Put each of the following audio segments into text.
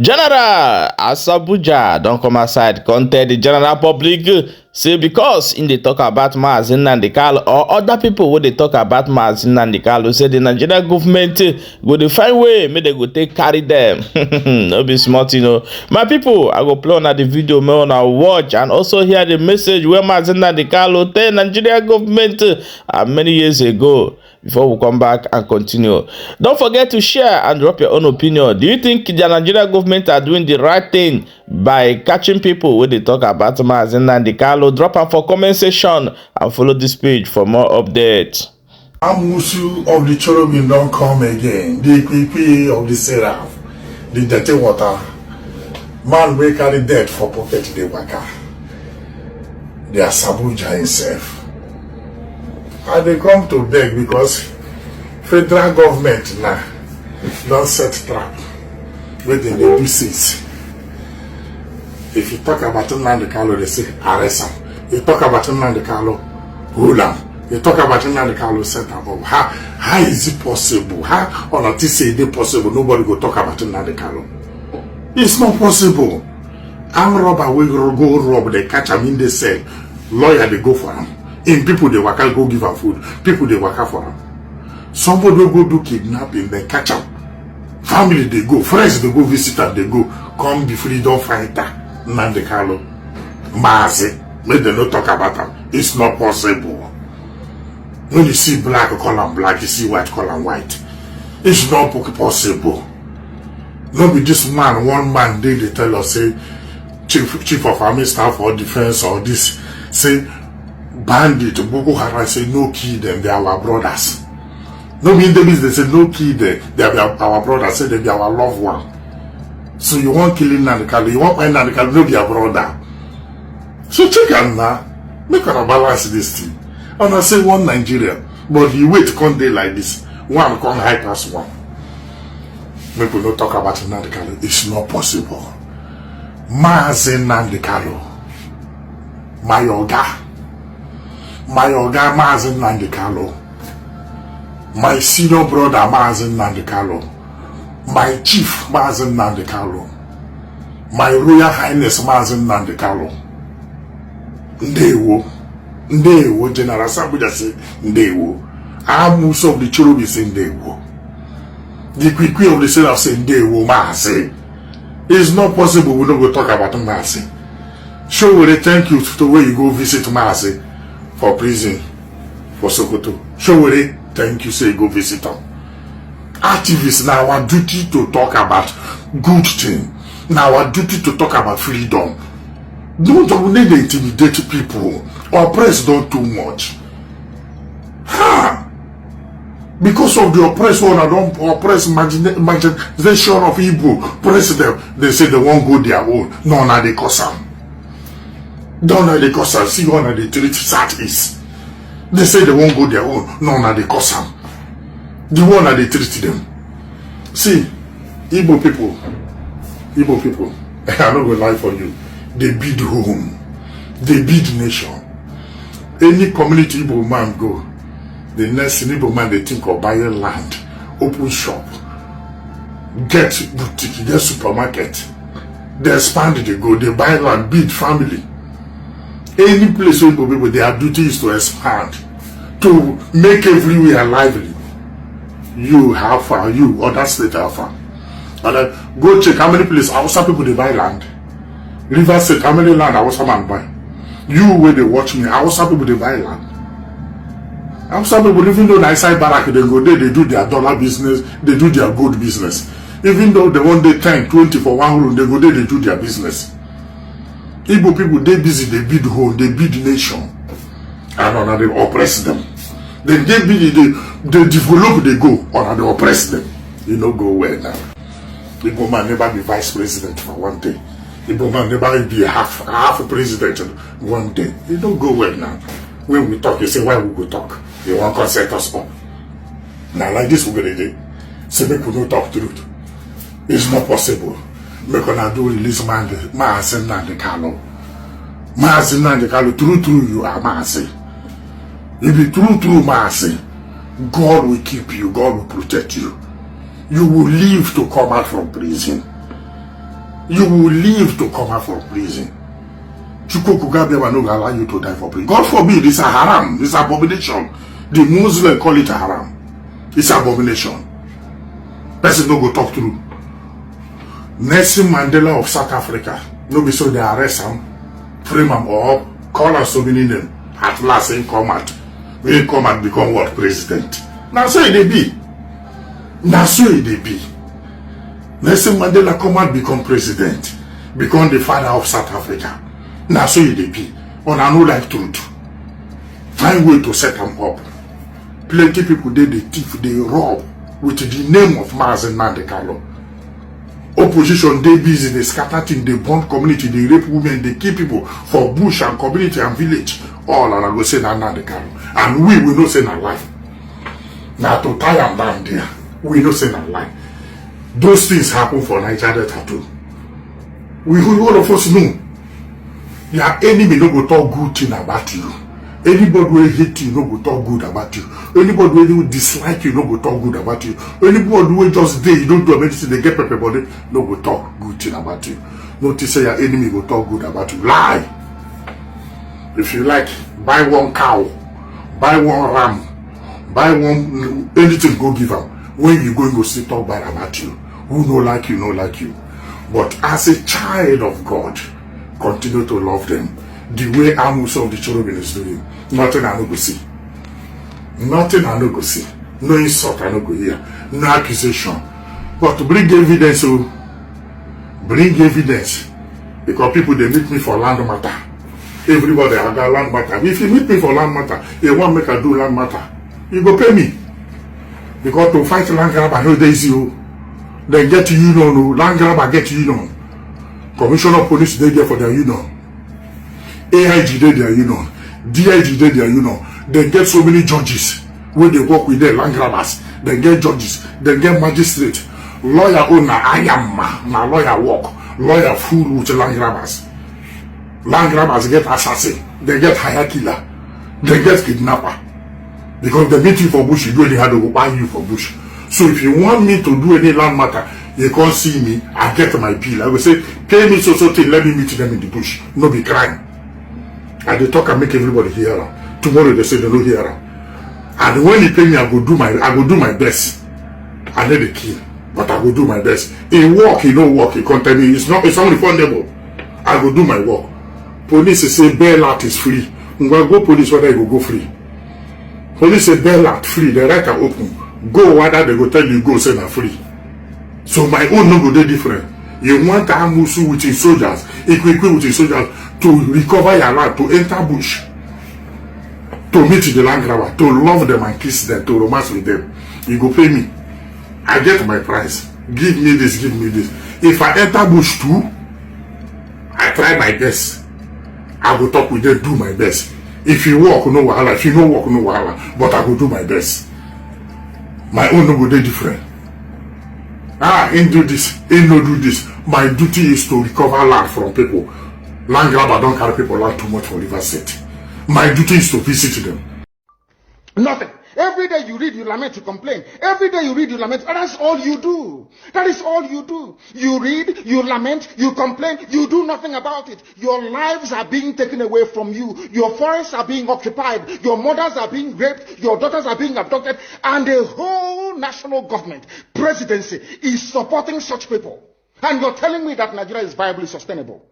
General Asabuja don't come aside come tell the general public say because in dey talk about Mazi Nnamdi Kanu or other people wey dey talk about Mazi Nnamdi Kanu say the Nigerian government go dey find way make they go take carry them. No be small thing o. My people, I go play on the video make una watch and also hear the message wey Mazi Nnamdi Kanu tell Nigerian government many years ago. Before we come back and continue, don't forget to share and drop your own opinion. Do you think the Nigerian government are doing the right thing by catching people when they talk about Mazi Nnamdi Kanu? Drop them for comment section and follow this page for more updates. Amusu of the cherubim don't come again. The Ikwipi of the seraph, the dirty water. Man wey carry death for pocket the waka. The Asabuja himself. And they come to beg because federal government now don't set trap where they do since. If you talk about Nnamdi Kanu, they say arrest him. You talk about Nnamdi Kanu, hold him. You talk about Nnamdi Kanu, set him up. How is it possible? How on until say it possible, nobody go talk about Nnamdi Kanu? It's not possible. Armed robber will go rob, they catch him in the cell. Lawyer they go for him. In people they work go give her food. People they work for them. Somebody will go do kidnapping, they catch up. Family they go, friends they go visit and they go. Come be freedom fighter. Nnamdi Kanu. Mazi. Make them not talk about them. It's not possible. When you see black, call them black. You see white, call them white. It's not possible. Not be this man, one man they tell us say chief of army staff or defense or this say bandit, Boko Haram say no kill them, they are our brothers. No mean them they say no kill them, they are our brothers, say they be our loved one. So you want killing Nnamdi Kanu, you want my Nnamdi Kanu, no be your brother. So check am now, make una balance this thing. And I say one Nigerian, but the wait come dey like this, one come high pass one. Make we no talk about Nnamdi Kanu, it's not possible. Mazi Nnamdi Kanu, my oga Mazi Nnamdi Kanu, my senior brother Mazi Nnamdi Kanu, my chief Mazi Nnamdi Kanu, my royal highness Mazi Nnamdi Kanu. Ndewo, General Asabuja say Ndewo. Amusu of the cherubim say Ndewo. The Ikwipi of the seraph say Ndewo Mazi. It's not possible we don't go talk about Mazi. Show we thank you to where you go visit Mazi for prison for Sokoto. Show we thank you say you go visit them. Activists now our duty to talk about good thing. Now our duty to talk about freedom. Don't need to intimidate people or press don't too much. Because of the oppressed one, I don't oppress marginalization of Igbo. Press them, they say they won't go their own. No, now they cause them. Don't know they cause them. See one of the treat Southeast. They say they won't go their own. No, now they cause them. The one that they treat them. See, Igbo people, I'm not gonna lie for you. They build home. They build nation. Any community Igbo man go, the next Igbo man they think of buying land, open shop, get boutique, get supermarket. They expand, they go, they buy land, build family. Any place where people, their duty is to expand, to make everywhere lively. You have far, you other state have far. And go check how many places outside people they buy land. River State, how many land Hausa man buy? You where they watch me, Hausa people they buy land. Hausa people, even though they side barrack, they go there, they do their dollar business, they do their gold business. Even though they want they 10, 20 for one room, they go there, they do their business. Igbo people, they busy, they build home, they build nation. And they oppress them. Then they develop, they go, or they oppress them. You know, go well now. Igbo man never be vice president for one day. Igbo man never be half president one day. It don't go well now. When we talk, you say, why we go talk? You want to set us up. Now like this we're gonna do. Say make we don't talk truth. It's not possible. Make una do release Mazi Nnamdi Kanu. Mazi Nnamdi Kanu, true you are Mazi. You be true Mazi. God will keep you, God will protect you. You will live to come out from prison. You will live to come out from prison. Chukwukabe will not allow you to die for prison. God forbid, it's a haram, it's an abomination. The Muslims call it a haram. It's an abomination. Person no go talk through. Nelson Mandela of South Africa, no be so they arrest him, frame him up, call us so many names. At last, he come out. He come and become what? President. Now so it be. Now so it be. Nelson Mandela come and become president. Become the father of South Africa. Now so it be. On a no life truth. Find way to set them up. Plenty people they thief, they rob with the name of Mazen Mandekalo. Opposition, they busy, they scatter things, they burn community, they rape women, they kill people for bush and community and village. All and I go say that Mandekalo. And we will not say that lie. Now to tie them down there, we not say that lie. Those things happen for Nigeria too. We all of us know. Your enemy no go talk good thing about you. Anybody who hate you no go talk good about you. Anybody who dislike you no go talk good about you. Anybody who just dey, you don't do anything, they get pepper body, no go talk good thing about you. Notice say your enemy go talk good about you. Lie. If you like, buy one cow, buy one ram, buy one anything, go give them. When you go see talk bad about you. Who no like you, no like you. But as a child of God, continue to love them. The way Amos of the cherubim is doing, nothing I no go see. Nothing I no go see. No insult I no go hear. No accusation. But to bring evidence, so bring evidence. Because people they meet me for land matter. Everybody have got land matter. If you meet me for land matter, you want make I do land matter, you go pay me. Because to fight land grab I know they easy. They get union, land grabber get union. Commissioner of police they there for their union. AIG they their union. DIG they their union. They get so many judges when they work with their land grabbers. They get judges, they get magistrate, lawyer owner, I am my lawyer work, lawyer fool with land grabbers. Land grabbers get assassin, they get hire killer, they get kidnapper. Because they meet you for bush, you do anyhow to go buy you for bush. So if you want me to do any land matter, you can't see me, I get my bill. I will say, pay me so thing, let me meet them in the bush. No be crime. And they talk and make everybody hear them. Tomorrow they say they don't hear them. And when he pay me, I go do my best. And then they kill. But I go do my best. He walk, he don't walk, he can't tell me. It's only fundable. I go do my work. Police say bail out is free. When I go police, whether you go free. Police say bail out free, the right are open. Go whether they go tell you go say na free. So my own no go dey different. You want to Amusu with his soldiers, equip with his soldiers to recover your land, to enter bush, to meet the land grabber, to love them and kiss them, to romance with them. You go pay me. I get my price. Give me this, give me this. If I enter bush too, I try my best. I go talk with them, do my best. If you walk, no wahala. If you no walk, no wahala. But I go do my best. My own no go dey different. Ain't do this, ain't no do this. My duty is to recover land from people. Land grabber don't carry people land too much for River State. My duty is to visit them. Nothing. Every day you read, you lament, you complain. Every day you read, you lament. And that's all you do. That is all you do. You read, you lament, you complain, you do nothing about it. Your lives are being taken away from you. Your forests are being occupied. Your mothers are being raped. Your daughters are being abducted. And the whole national government, presidency, is supporting such people. And you're telling me that Nigeria is viably sustainable.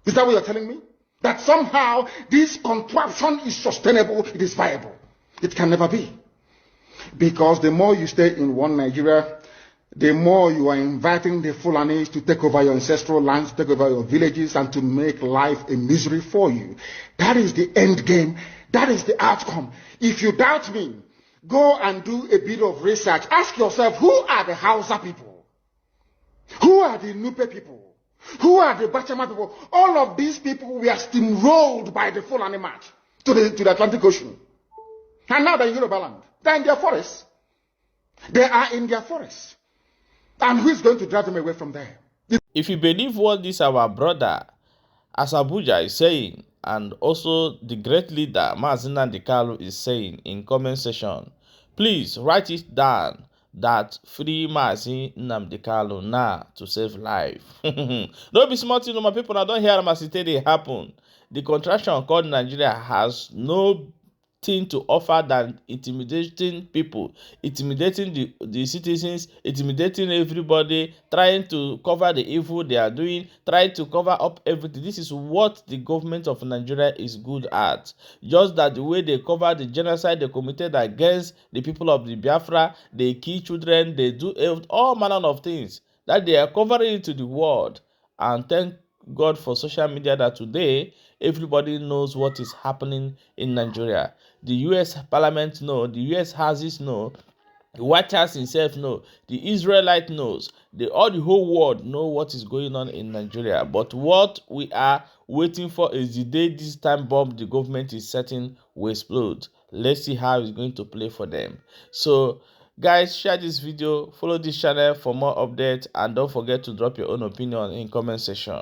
Is that what you're telling me? That somehow this contraption is sustainable, it is viable. It can never be. Because the more you stay in one Nigeria, the more you are inviting the Fulanis to take over your ancestral lands, take over your villages, and to make life a misery for you. That is the end game. That is the outcome. If you doubt me, go and do a bit of research. Ask yourself, who are the Hausa people? Who are the Nupe people? Who are the Bachama people? All of these people were steamrolled by the Fulani march to the Atlantic Ocean. And now they're in Yoruba land. They're in their forests. They are in their forests. And who is going to drive them away from there? If you believe what this our brother Asabuja is saying, and also the great leader Mazen Nnamdi Kanu is saying in comment section, please write it down that free Mazi Nnamdi Kanu now to save life. No be small thing, my people. I don't hear am as it dey happen. The contraction called Nigeria has no thing to offer than intimidating people, intimidating the citizens, intimidating everybody, trying to cover the evil they are doing, trying to cover up everything. This is what the government of Nigeria is good at. Just that the way they cover the genocide they committed against the people of the Biafra, they kill children, they do all manner of things that they are covering it to the world. And thank God for social media that today everybody knows what is happening in Nigeria. The US Parliament know, the US houses know, the White House himself know, the Israelite knows, the whole world know what is going on in Nigeria. But what we are waiting for is the day this time bomb the government is setting will explode. Let's see how it's going to play for them. So guys, share this video, follow this channel for more updates, and don't forget to drop your own opinion in comment section.